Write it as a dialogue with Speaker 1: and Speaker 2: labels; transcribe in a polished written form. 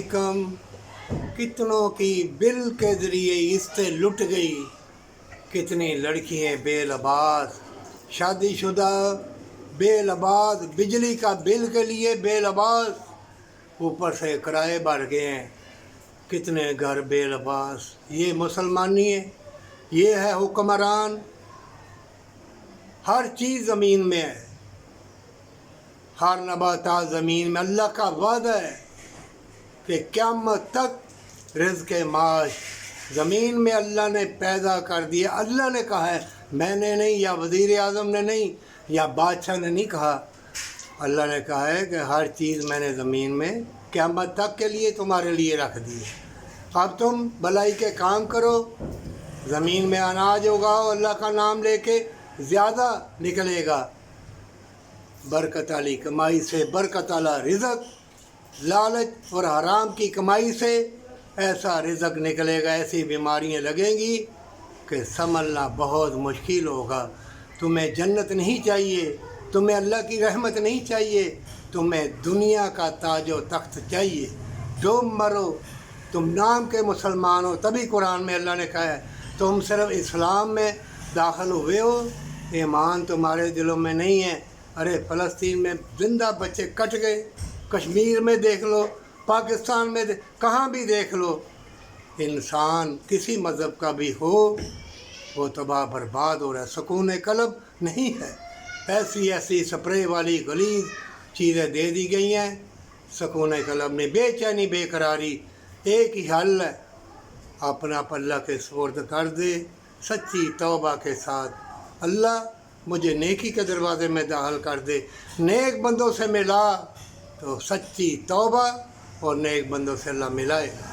Speaker 1: अलैकुम। कितनों की बिल के ज़रिए इस्ते लुट गई, कितनी लड़कियां बेलबास, शादीशुदा बेलबास, बिजली का बिल के लिए बेलबास, ऊपर से किराए बढ़ गए हैं, कितने घर बेलबास। ये मुसलमानी है, ये है हुक्मरान। हर चीज़ ज़मीन में है, हर नबाता ज़मीन में। अल्लाह का वादा है कि क़यामत तक रिज़्क़ माश ज़मीन में अल्लाह ने पैदा कर दिया। अल्लाह ने कहा है, मैंने नहीं, या वज़ीर आज़म ने नहीं, या बादशाह ने नहीं कहा। अल्लाह ने कहा है कि हर चीज़ मैंने ज़मीन में क़यामत तक के लिए तुम्हारे लिए रख दी है। अब तुम भलाई के काम करो, ज़मीन में अनाज उगाओ, अल्लाह का नाम लेके ज़्यादा निकलेगा। बरकत वाली कमाई से बरकत वाला रिज़्क़, लालच और हराम की कमाई से ऐसा रिज़्क़ निकलेगा, ऐसी बीमारियां लगेंगी कि संभलना बहुत मुश्किल होगा। तुम्हें जन्नत नहीं चाहिए, तुम्हें अल्लाह की रहमत नहीं चाहिए, तुम्हें दुनिया का ताज व तख्त चाहिए। तुम मरो, तुम नाम के मुसलमान हो, तभी कुरान में अल्लाह ने कहा है तुम सिर्फ इस्लाम में दाखिल हुए हो, ईमान तुम्हारे दिलों में नहीं है। अरे फ़लस्तीन में जिंदा बच्चे कट गए, कश्मीर में देख लो, पाकिस्तान में कहाँ भी देख लो। इंसान किसी मज़हब का भी हो, वो तबाह बर्बाद हो रहा है, सुकून कल्ब नहीं है। ऐसी ऐसी स्प्रे वाली गलीज़ चीज़ें दे दी गई हैं, सुकून कल्ब में बेचैनी बेकरारी। एक ही हल है, अपना पल्ला के सुपुर्द कर दे सच्ची तौबा के साथ। अल्लाह मुझे नेकी के दरवाज़े में दाखिल कर दे। नेक बंदों से मिला तो सच्ची तौबा और नेक बंदों से अल्लाह मिलाएगा।